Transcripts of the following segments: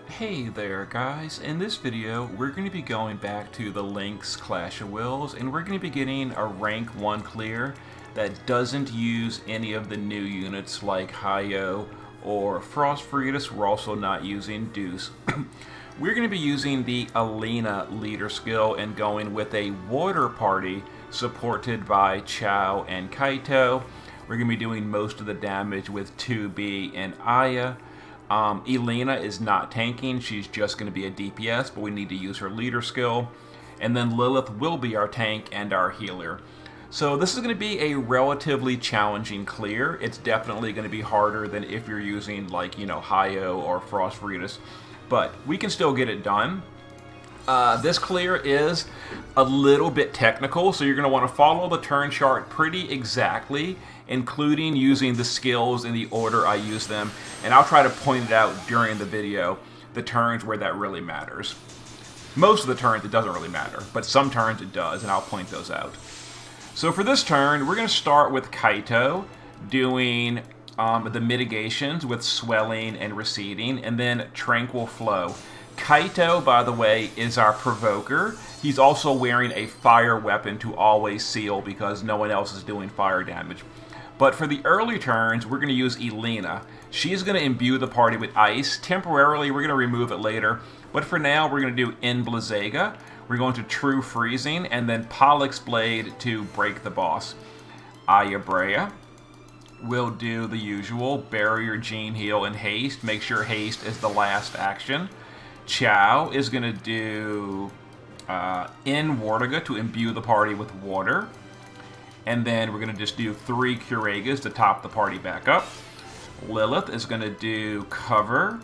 Hey there guys, in this video we're going to be going back to the Link's Clash of Wills and we're going to be getting a rank 1 clear that doesn't use any of the new units like Hyoh or Frostfritus. We're also not using Deuce. We're going to be using the Alina leader skill and going with a water party supported by Hyoh and Kaito. We're going to be doing most of the damage with 2B and Aya. Elena is not tanking, she's just going to be a DPS, but we need to use her leader skill. And then Lilith will be our tank and our healer. So this is going to be a relatively challenging clear. It's definitely going to be harder than if you're using like, Hyoh or Frostfritus, but we can still get it done. This clear is a little bit technical, so you're going to want to follow the turn chart pretty exactly, including using the skills in the order I use them, and I'll try to point it out during the video, the turns where that really matters. Most of the turns it doesn't really matter, but some turns it does, and I'll point those out. So for this turn, we're going to start with Kaito, doing the mitigations with swelling and receding, and then Tranquil Flow. Kaito, by the way, is our provoker. He's also wearing a fire weapon to always seal because no one else is doing fire damage. But for the early turns, we're going to use Elena. She's going to imbue the party with ice. Temporarily, we're going to remove it later. But for now, we're going to do In Blazega. We're going to True Freezing, and then Pollux Blade to break the boss. Aya Brea will do the usual. Barrier, Gene Heal, and Haste. Make sure Haste is the last action. Chow is going to do In Wartiga to imbue the party with water. And then we're going to just do 3 Curagas to top the party back up. Lilith is going to do Cover,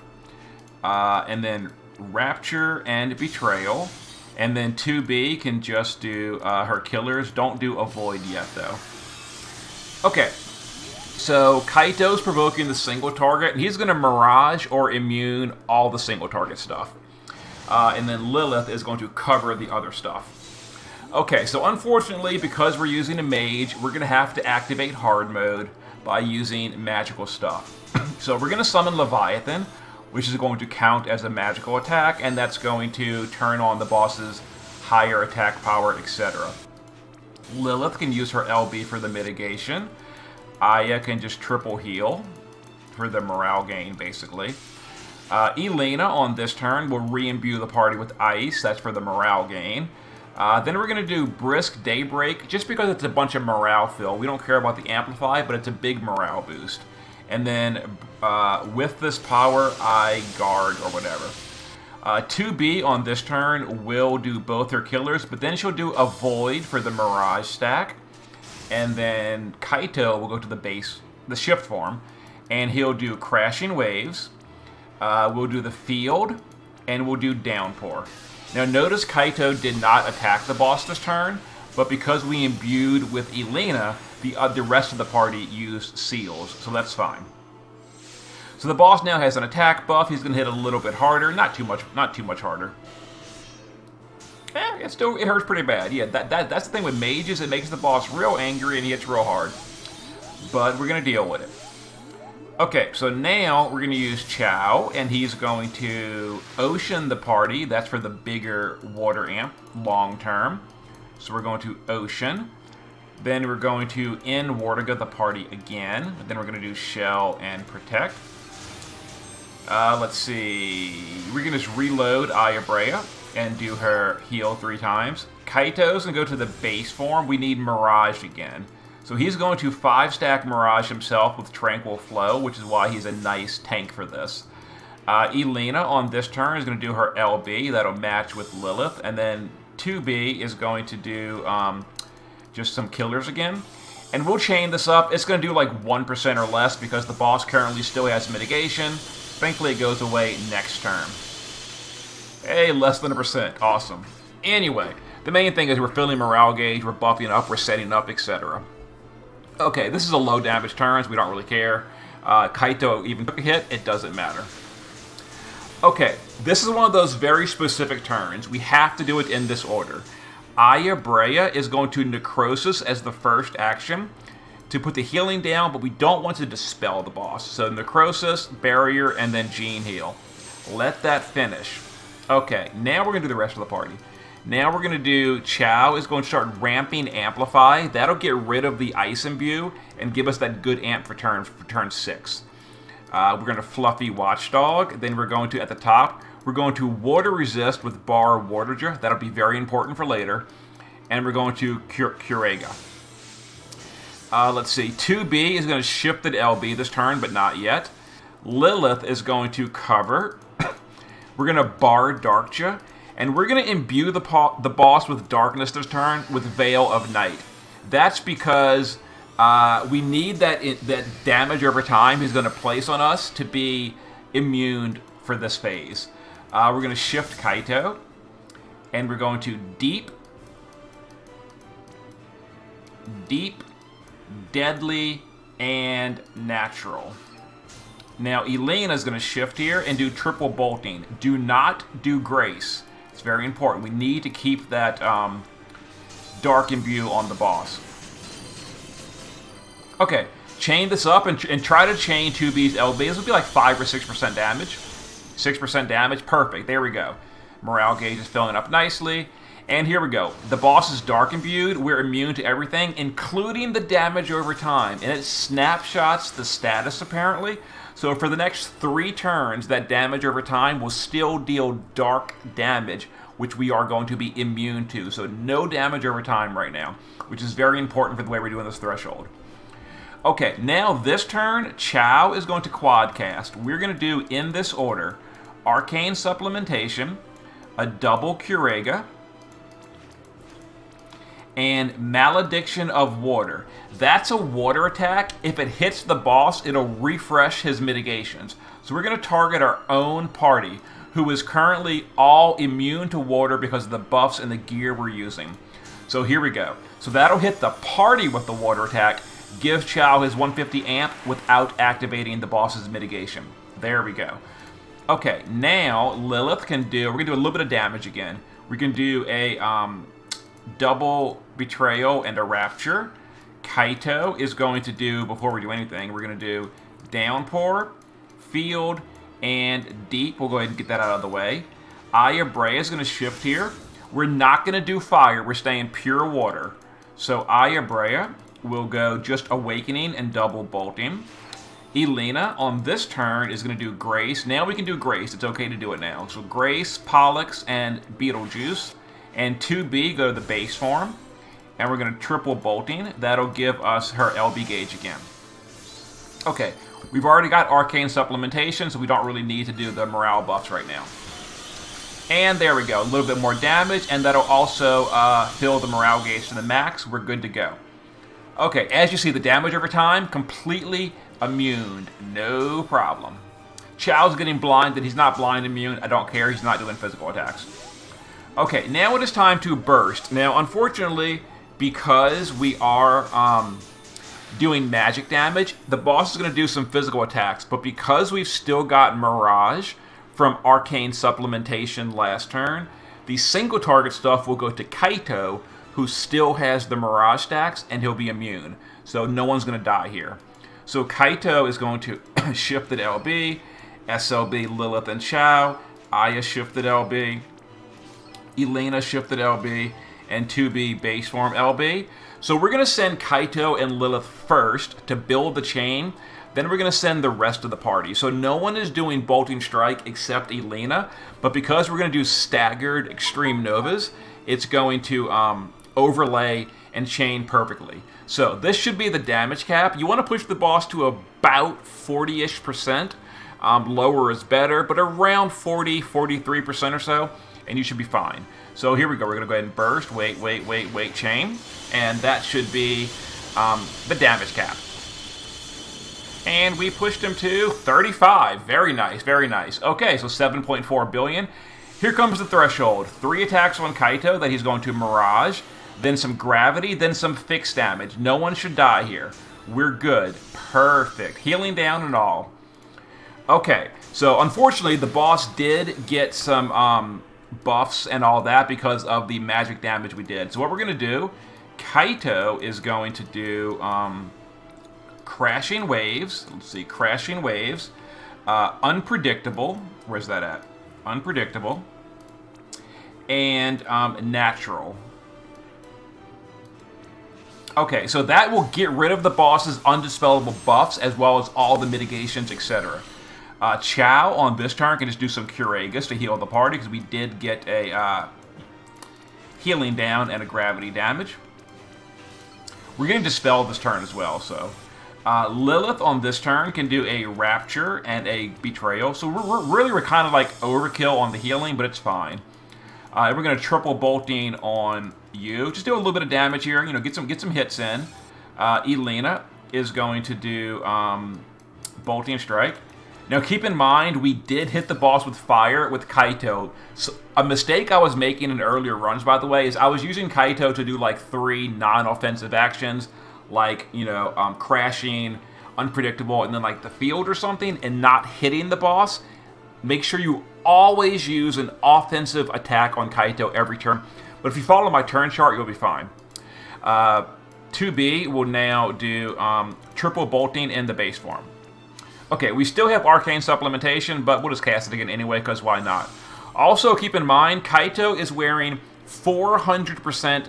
and then Rapture and Betrayal. And then 2B can just do her killers. Don't do Avoid yet, though. Okay, so Kaito's provoking the single target, and he's going to Mirage or Immune all the single target stuff. And then Lilith is going to cover the other stuff. Okay, so unfortunately, because we're using a mage, we're going to have to activate hard mode by using magical stuff. So we're going to summon Leviathan, which is going to count as a magical attack, and that's going to turn on the boss's higher attack power, etc. Lilith can use her LB for the mitigation. Aya can just triple heal for the morale gain, basically. Elena, on this turn, will re-imbue the party with ice. That's for the morale gain. Then we're going to do Brisk Daybreak, just because it's a bunch of morale fill. We don't care about the Amplify, but it's a big morale boost. And then with this power, I guard or whatever. 2B on this turn will do both her killers, but then she'll do Avoid for the Mirage stack. And then Kaito will go to the base, the shift form, and he'll do Crashing Waves. We'll do the Field, and we'll do Downpour. Now notice Kaito did not attack the boss this turn, but because we imbued with Elena, the rest of the party used seals, so that's fine. So the boss now has an attack buff. He's going to hit a little bit harder, not too much harder. It hurts pretty bad. Yeah, that's the thing with mages. It makes the boss real angry and he hits real hard. But we're going to deal with it. Okay, so now we're going to use Chow, and he's going to Ocean the party. That's for the bigger water amp, long term. So we're going to Ocean. Then we're going to In Wartiga the party again. Then we're going to do Shell and Protect. Let's see. We're going to just reload Aya Brea and do her heal 3 times. Kaito's going to go to the base form. We need Mirage again. So he's going to 5-stack Mirage himself with Tranquil Flow, which is why he's a nice tank for this. Elena on this turn is going to do her LB. That'll match with Lilith. And then 2B is going to do just some killers again. And we'll chain this up. It's going to do like 1% or less because the boss currently still has mitigation. Thankfully, it goes away next turn. Hey, less than 1%. Awesome. Anyway, the main thing is we're filling morale gauge, we're buffing up, we're setting up, etc. Okay, this is a low damage turn, so we don't really care. Kaito even took a hit, it doesn't matter. Okay, this is one of those very specific turns. We have to do it in this order. Aya Brea is going to Necrosis as the first action to put the healing down, but we don't want to dispel the boss. So Necrosis, Barrier, and then Gene Heal. Let that finish. Okay, now we're going to do the rest of the party. Now we're going to do Hyoh is going to start ramping Amplify. That'll get rid of the Ice Imbue and give us that good amp for turn 6. We're going to Fluffy Watchdog. Then we're going to, at the top, we're going to Water Resist with Bar Waterja. That'll be very important for later. And we're going to Kurega. Let's see. 2B is going to shift it LB this turn, but not yet. Lilith is going to cover. We're going to Bar Darkja. And we're going to imbue the boss with darkness this turn with Veil of Night. That's because we need that damage over time he's going to place on us to be immune for this phase. We're going to shift Kaito. And we're going to Deep, Deadly, and Natural. Now, Elena is going to shift here and do triple bolting. Do not do Grace. It's very important. We need to keep that Dark Imbue on the boss. Okay, chain this up and try to chain 2B's LB. This will be like 5 or 6% damage. 6% damage, perfect. There we go. Morale gauge is filling up nicely. And here we go. The boss is Dark Imbued. We're immune to everything, including the damage over time. And it snapshots the status, apparently. So for the next 3 turns, that damage over time will still deal dark damage, which we are going to be immune to. So no damage over time right now, which is very important for the way we're doing this threshold. Okay, now this turn, Hyoh is going to quadcast. We're going to do, in this order, Arcane Supplementation, a double Kurega, and Malediction of Water. That's a water attack. If it hits the boss, it'll refresh his mitigations. So we're going to target our own party, who is currently all immune to water because of the buffs and the gear we're using. So here we go. So that'll hit the party with the water attack, give Hyoh his 150 amp without activating the boss's mitigation. There we go. Okay, now Lilith can do, we're going to do a little bit of damage again. We can do a double Betrayal and a Rapture. Kaito is going to do, before we do anything, we're going to do Downpour, Field, and Deep. We'll go ahead and get that out of the way. Aya Brea is going to shift here. We're not going to do Fire. We're staying pure water. So Aya Brea will go just Awakening and double Bolting. Elena, on this turn, is going to do Grace. Now we can do Grace. It's okay to do it now. So Grace, Pollux, and Beetlejuice. And 2B, go to the base form. And we're going to triple Bolting. That'll give us her LB gauge again. Okay, we've already got Arcane Supplementation, so we don't really need to do the morale buffs right now. And there we go, a little bit more damage, and that'll also fill the morale gauge to the max. We're good to go. Okay, as you see, the damage over time, completely immune. No problem. Hyoh's getting blinded. He's not blind immune. I don't care. He's not doing physical attacks. Okay, now it is time to burst. Now, unfortunately, because we are doing magic damage, the boss is going to do some physical attacks. But because we've still got Mirage from Arcane Supplementation last turn, the single target stuff will go to Kaito, who still has the Mirage stacks, and he'll be immune. So no one's going to die here. So Kaito is going to shifted LB, SLB, Lilith, and Hyoh. Aya shifted LB. Elena shifted LB. And 2B base form LB. So we're going to send Kaito and Lilith first to build the chain. Then we're going to send the rest of the party. So no one is doing Bolting Strike except Elena. But because we're going to do staggered Extreme Novas, it's going to overlay and chain perfectly. So this should be the damage cap. You want to push the boss to about 40-ish%. Lower is better, but around 40, 43% or so, and you should be fine. So here we go. We're going to go ahead and burst. Wait, chain. And that should be the damage cap. And we pushed him to 35. Very nice, very nice. Okay, so 7.4 billion. Here comes the threshold. 3 attacks on Kaito that he's going to Mirage. Then some gravity, then some fixed damage. No one should die here. We're good. Perfect. Healing down and all. Okay, so unfortunately the boss did get some buffs and all that because of the magic damage we did. So what we're going to do, Kaito is going to do Crashing Waves. Let's see, Crashing Waves. Unpredictable. Where's that at? Unpredictable. And natural. Okay, so that will get rid of the boss's undispellable buffs as well as all the mitigations, etc. Chow on this turn can just do some Curagus to heal the party because we did get a healing down and a gravity damage. We're going to dispel this turn as well, so... Lilith on this turn can do a Rapture and a Betrayal. So we're kind of like overkill on the healing, but it's fine. We're going to triple bolting on you. Just do a little bit of damage here. You know, get some hits in. Elena is going to do bolting strike. Now keep in mind, we did hit the boss with fire with Kaito. So a mistake I was making in earlier runs, by the way, is I was using Kaito to do like 3 non-offensive actions. Like, you know, crashing, unpredictable, and then like the field or something, and not hitting the boss. Make sure you always use an offensive attack on Kaito every turn. But if you follow my turn chart, you'll be fine. 2B will now do triple bolting in the base form. Okay, we still have Arcane Supplementation, but we'll just cast it again anyway, because why not? Also, keep in mind, Kaito is wearing 400%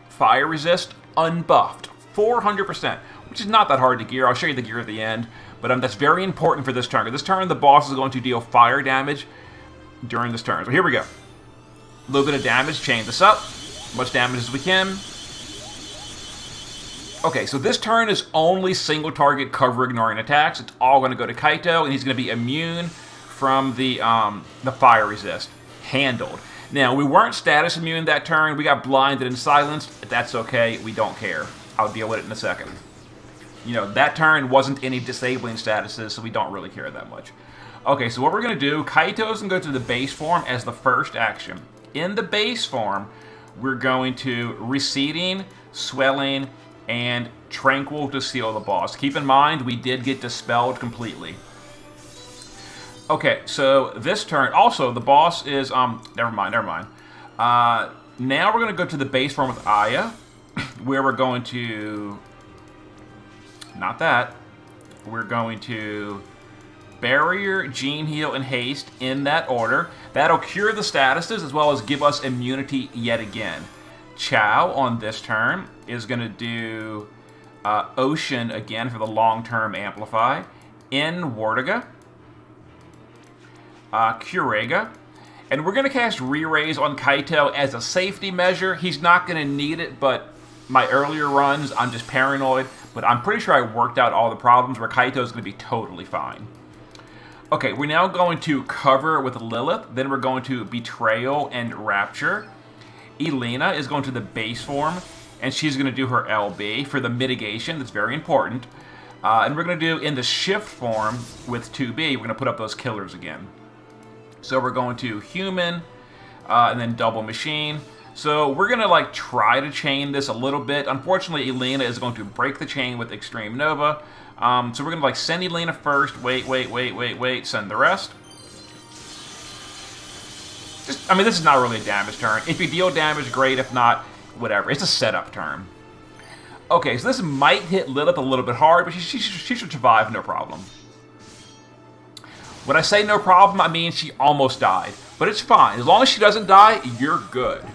fire resist unbuffed. 400%, which is not that hard to gear. I'll show you the gear at the end, but that's very important for this turn. This turn, the boss is going to deal fire damage during this turn. So here we go. A little bit of damage, chain this up. Much damage as we can. Okay, so this turn is only single target cover ignoring attacks. It's all going to go to Kaito, and he's going to be immune from the fire resist. Handled. Now, we weren't status immune that turn. We got blinded and silenced. That's okay. We don't care. I'll deal with it in a second. You know, that turn wasn't any disabling statuses, so we don't really care that much. Okay, so what we're going to do, Kaito's going to go to the base form as the first action. In the base form, we're going to Receding, Swelling, and Tranquil to seal the boss. Keep in mind, we did get dispelled completely. Okay, so this turn, also, the boss is, never mind. Now we're going to go to the base form with Aya, where we're going to, not that, we're going to Barrier, Gene Heal, and Haste in that order. That'll cure the statuses as well as give us immunity yet again. Chow on this turn is going to do Ocean again for the long-term Amplify. In Wardiga, Curaga. And we're going to cast Re-Raise on Kaito as a safety measure. He's not going to need it, but my earlier runs, I'm just paranoid. But I'm pretty sure I worked out all the problems where Kaito's going to be totally fine. Okay, we're now going to cover with Lilith. Then we're going to Betrayal and Rapture. Elena is going to the base form, and she's going to do her LB for the mitigation. That's very important. And we're going to do in the shift form with 2B, we're going to put up those killers again. So we're going to Human, and then Double Machine. So we're going to like try to chain this a little bit. Unfortunately, Elena is going to break the chain with Extreme Nova. So we're going to like send Elena first, wait, send the rest. I mean, this is not really a damage turn. If you deal damage, great. If not, whatever. It's a setup turn. Okay, so this might hit Lilith a little bit hard, but she should survive, no problem. When I say no problem, I mean she almost died. But it's fine. As long as she doesn't die, you're good.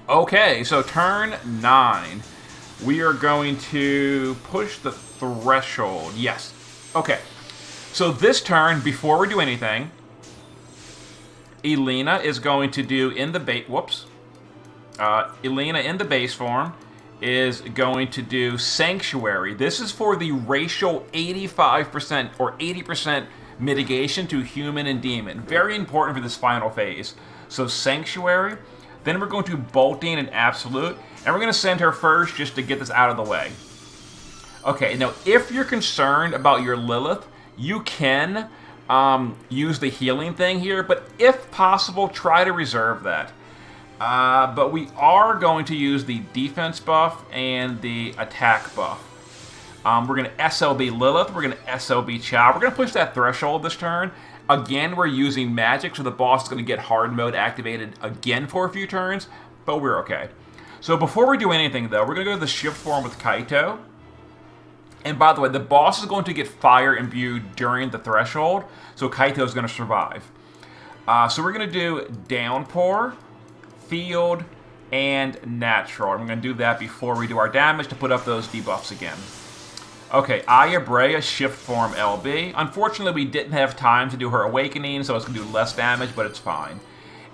Okay, so turn 9. We are going to push the threshold. Yes. Okay. So this turn, before we do anything, Elena is going to do in the base... Whoops. Elena in the base form is going to do Sanctuary. This is for the racial 85% or 80% mitigation to human and demon. Very important for this final phase. So Sanctuary. Then we're going to Bolting and Absolute. And we're going to send her first just to get this out of the way. Okay, now if you're concerned about your Lilith, you can use the healing thing here. But if possible, try to reserve that. But we are going to use the defense buff and the attack buff. We're going to SLB Lilith. We're going to SLB Chow. We're going to push that threshold this turn. Again, we're using magic, so the boss is going to get hard mode activated again for a few turns, but we're okay. So before we do anything, though, we're going to go to the shift form with Kaito. And by the way, the boss is going to get fire imbued during the threshold, so Kaito is going to survive. So we're going to do Downpour, Field, and Natural. And we're going to do that before we do our damage to put up those debuffs again. Okay, Aya Brea, Shift Form LB. Unfortunately, we didn't have time to do her Awakening, so it's going to do less damage, but it's fine.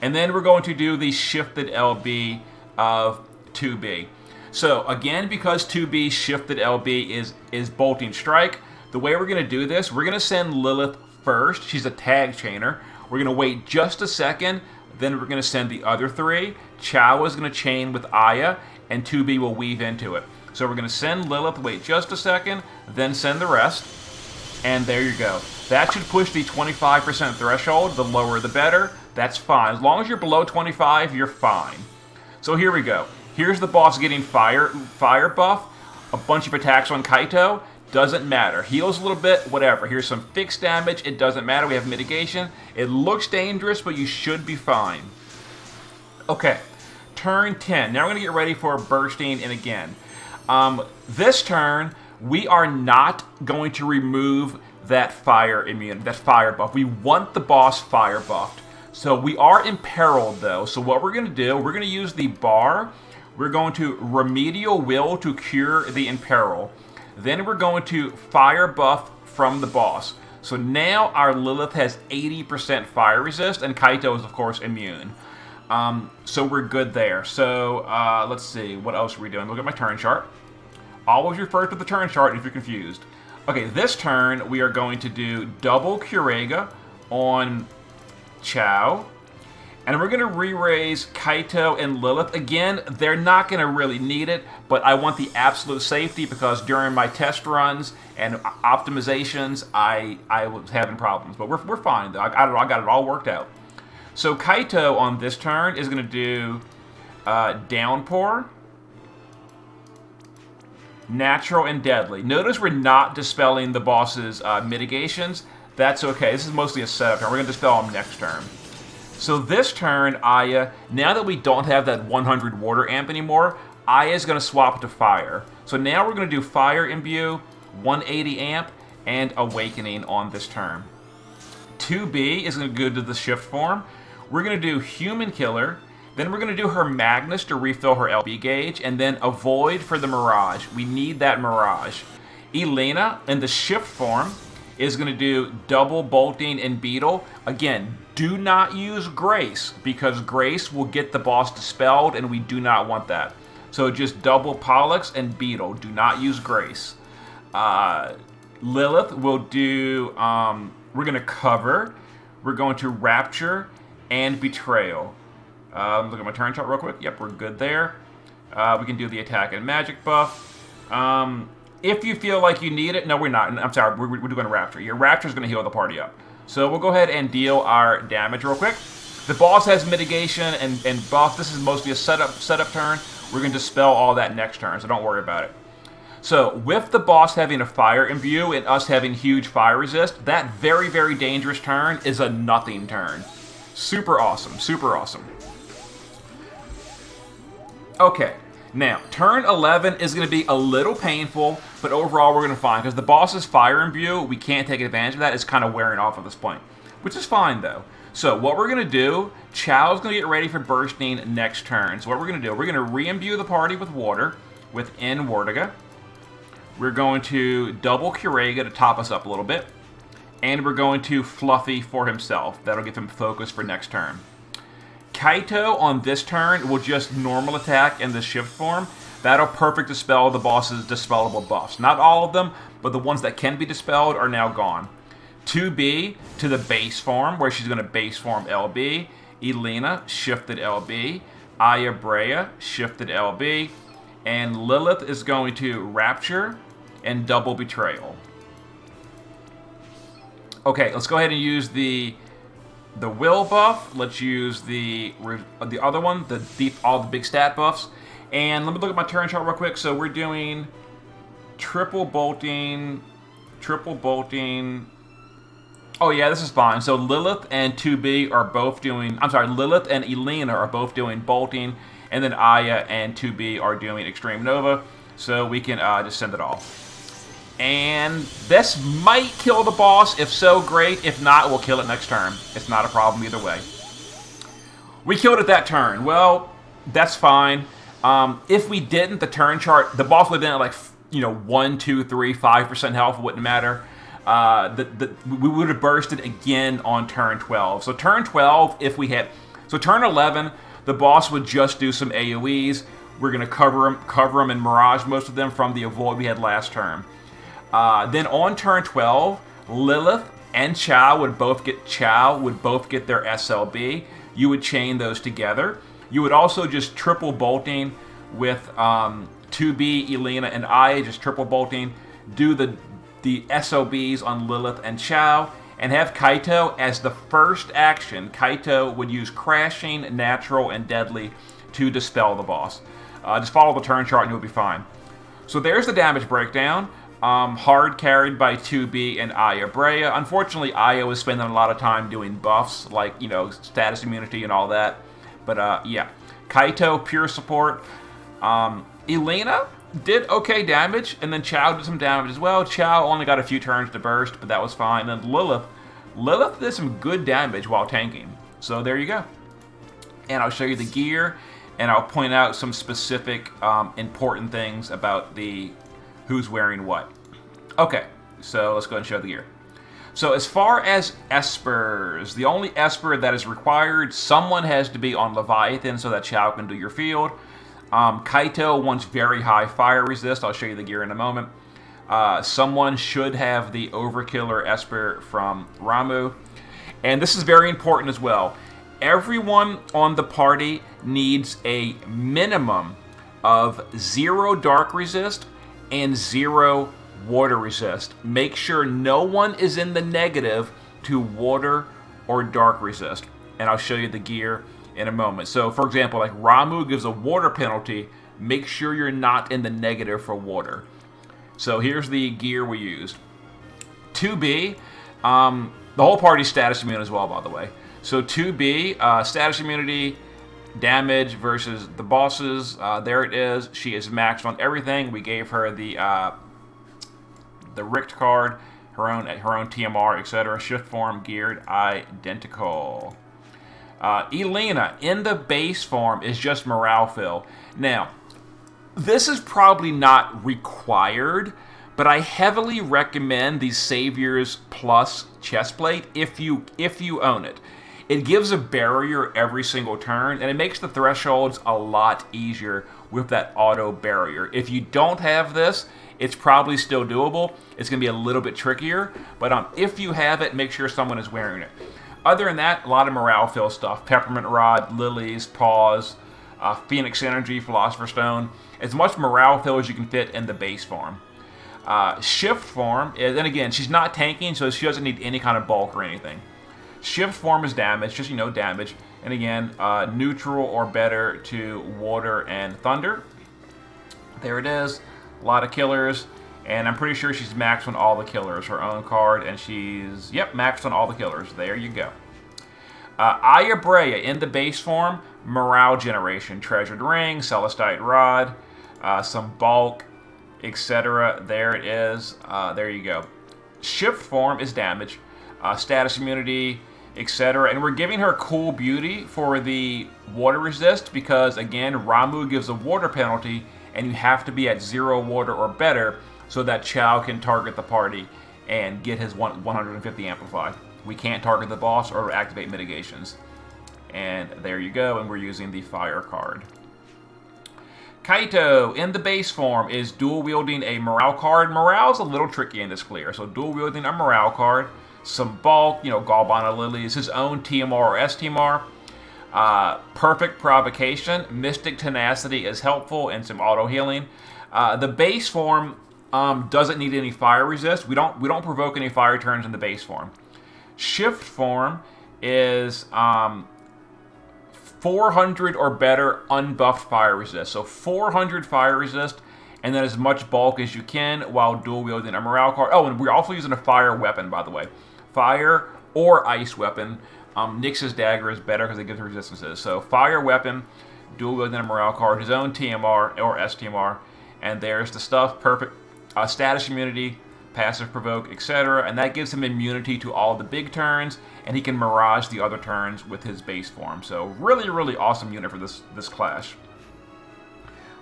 And then we're going to do the Shifted LB of 2B. So again, because 2B Shifted LB is Bolting Strike, the way we're going to do this, we're going to send Lilith first. She's a tag chainer. We're going to wait just a second, then we're going to send the other three. Chao is going to chain with Aya, and 2B will weave into it. So we're going to send Lilith, wait just a second, then send the rest, and there you go. That should push the 25% threshold. The lower the better. That's fine. As long as you're below 25, you're fine. So here we go. Here's the boss getting fire buff, a bunch of attacks on Kaito, doesn't matter. Heals a little bit, whatever. Here's some fixed damage, it doesn't matter, we have mitigation. It looks dangerous, but you should be fine. Okay, turn 10. Now we're going to get ready for bursting in again. This turn, we are not going to remove that fire buff. We want the boss fire buffed. So we are imperiled though, so what we're going to do, we're going to use the bar. We're going to Remedial Will to cure the imperil. Then we're going to fire buff from the boss. So now our Lilith has 80% fire resist, and Kaito is of course immune. So we're good there. So let's see, what else are we doing? Look at my turn chart. Always refer to the turn chart if you're confused. Okay, this turn we are going to do double Kurega on Chao. And we're going to re-raise Kaito and Lilith. Again, they're not going to really need it, but I want the absolute safety because during my test runs and optimizations, I was having problems. But we're fine, though. I got it all worked out. So Kaito on this turn is going to do Downpour, Natural, and Deadly. Notice we're not dispelling the boss's mitigations. That's okay. This is mostly a setup turn. We're going to dispel them next turn. So this turn, Aya, now that we don't have that 100 water amp anymore, Aya is going to swap to fire. So now we're going to do Fire Imbue, 180 amp, and Awakening on this turn. 2B is going to go to the shift form. We're going to do Human Killer, then we're going to do her Magnus to refill her LB gauge, and then Avoid for the Mirage. We need that Mirage. Elena, in the shift form, is going to do double Bolting and Beetle. Again, do not use Grace, because Grace will get the boss dispelled, and we do not want that. So just double Pollux and Beetle. Do not use Grace. Lilith will do, we're going to cover, we're going to Rapture, and Betrayal. Look at my turn chart real quick. Yep, we're good there. We can do the attack and magic buff. If you feel like you need it, no, we're not. I'm sorry, we're doing Rapture. Your Rapture is going to heal the party up. So we'll go ahead and deal our damage real quick. The boss has mitigation and buff. This is mostly a setup turn. We're going to dispel all that next turn, so don't worry about it. So with the boss having a fire imbue and us having huge fire resist, that very, very dangerous turn is a nothing turn. Super awesome, super awesome. Okay, now turn 11 is going to be a little painful, but overall we're going to find, because the boss's fire imbue, we can't take advantage of that. It's kind of wearing off at this point, which is fine though. So what we're going to do, Chao's going to get ready for bursting next turn. So what we're going to do, we're going to re-imbue the party with water, within Wardiga. We're going to double Kurega to top us up a little bit. And we're going to Fluffy for himself. That'll give him focus for next turn. Kaito on this turn will just normal attack in the shift form. That'll perfect dispel the boss's dispellable buffs. Not all of them, but the ones that can be dispelled are now gone. 2B to the base form, where she's going to base form LB. Elena, shifted LB. Aya Brea, shifted LB. And Lilith is going to Rapture and double Betrayal. Okay, let's go ahead and use the will buff. Let's use the other one, all the big stat buffs. And let me look at my turn chart real quick. So we're doing triple bolting. Oh yeah, this is fine. So Lilith and 2B are both doing, Lilith and Elena are both doing bolting, and then Aya and 2B are doing Extreme Nova. So we can just send it all. And this might kill the boss. If so, great. If not, we'll kill it next turn. It's not a problem either way. We killed it that turn. Well, that's fine. If we didn't, the turn chart, the boss would have been at like, 1, 2, 3, 5% health. It wouldn't matter. We would have bursted again on turn 12. So turn 12, if we hit... So turn 11, the boss would just do some AoEs. We're going to cover them and mirage most of them from the avoid we had last turn. Then on turn 12, Lilith and Hyoh would both get their SLB. You would chain those together. You would also just triple bolting with 2B, Elena, and I, just triple bolting, do the SOBs on Lilith and Hyoh, and have Kaito as the first action. Kaito would use Crashing, Natural, and Deadly to dispel the boss. Just follow the turn chart and you'll be fine. So there's the damage breakdown. Hard carried by 2B and Aya Brea. Unfortunately, Aya was spending a lot of time doing buffs, like, status immunity and all that. But, yeah. Kaito, pure support. Elena did okay damage, and then Hyoh did some damage as well. Hyoh only got a few turns to burst, but that was fine. And then Lilith did some good damage while tanking. So there you go. And I'll show you the gear, and I'll point out some specific important things about who's wearing what. Okay, so let's go ahead and show the gear. So as far as espers, the only esper that is required, someone has to be on Leviathan so that Hyoh can do your field. Kaito wants very high fire resist. I'll show you the gear in a moment. Someone should have the Overkiller Esper from Ramuh. And this is very important as well. Everyone on the party needs a minimum of 0 dark resist and 0 water resist. Make sure no one is in the negative to water or dark resist. And I'll show you the gear in a moment. So, for example, like Ramuh gives a water penalty. Make sure you're not in the negative for water. So here's the gear we used. 2B, the whole party's status immune as well, by the way. So 2B, status immunity, damage versus the bosses. There it is. She is maxed on everything. We gave her the Richt card, her own TMR, etc. Shift form, geared, identical. Elena, in the base form, is just morale fill. Now, this is probably not required, but I heavily recommend the Saviors Plus chestplate if you own it. It gives a barrier every single turn, and it makes the thresholds a lot easier with that auto barrier. If you don't have this, it's probably still doable. It's going to be a little bit trickier, but if you have it, make sure someone is wearing it. Other than that, a lot of morale fill stuff. Peppermint Rod, Lilies, Paws, Phoenix Energy, Philosopher's Stone. As much morale fill as you can fit in the base form. Shift form, and again, she's not tanking, so she doesn't need any kind of bulk or anything. Shift form is damage, just, damage. And again, neutral or better to water and thunder. There it is. A lot of killers. And I'm pretty sure she's maxed on all the killers. Her own card, and she's, maxed on all the killers. There you go. Aya Brea, in the base form, morale generation. Treasured Ring, Celestite Rod, some bulk, etc. There it is. There you go. Shift form is damage. Status immunity, etc. And we're giving her Cool Beauty for the water resist because, again, Ramuh gives a water penalty, and you have to be at 0 water or better so that Hyoh can target the party and get his 150 amplified. We can't target the boss or activate mitigations. And there you go, and we're using the fire card. Kaito, in the base form, is dual-wielding a morale card. Morale's a little tricky in this clear, so dual-wielding a morale card, some bulk, Galbana Lilies, his own TMR or STMR. Perfect Provocation, Mystic Tenacity is helpful, and some auto-healing. The base form doesn't need any fire resist. We don't provoke any fire turns in the base form. Shift form is 400 or better unbuffed fire resist. So 400 fire resist, and then as much bulk as you can while dual wielding a morale card. Oh, and we're also using a fire weapon, by the way. Fire or ice weapon. Nyx's dagger is better because it gives resistances. So fire weapon, dual wielding a morale card, his own TMR or STMR, and there's the stuff. Perfect. Status immunity, passive provoke, etc. And that gives him immunity to all the big turns, and he can mirage the other turns with his base form. So really, really awesome unit for this clash.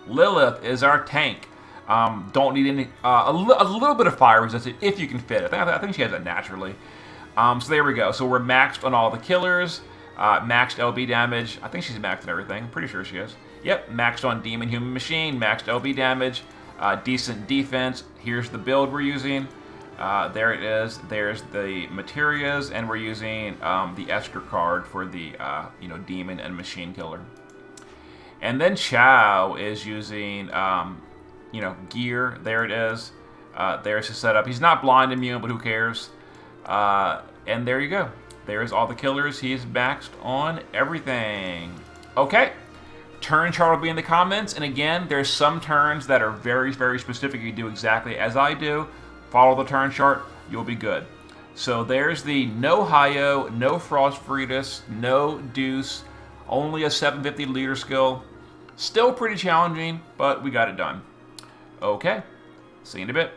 Lilith is our tank. Don't need any a little bit of fire resistance if you can fit it. I think she has it naturally. So there we go. So we're maxed on all the killers. Maxed LB damage. I think she's maxed on everything. I'm pretty sure she is. Yep, maxed on Demon Human Machine. Maxed LB damage. Decent defense. Here's the build we're using. There it is. There's the materias, and we're using the Esker card for the demon and machine killer. And then Hyoh is using gear. There it is. There's his setup. He's not blind immune, but who cares? And there you go. There's all the killers. He's maxed on everything. Okay. Turn chart will be in the comments. And again, there's some turns that are very, very specific. You do exactly as I do. Follow the turn chart. You'll be good. So there's the no Hyoh, no Frost Fritas, no Deuce, only a 750 leader skill. Still pretty challenging, but we got it done. Okay. See you in a bit.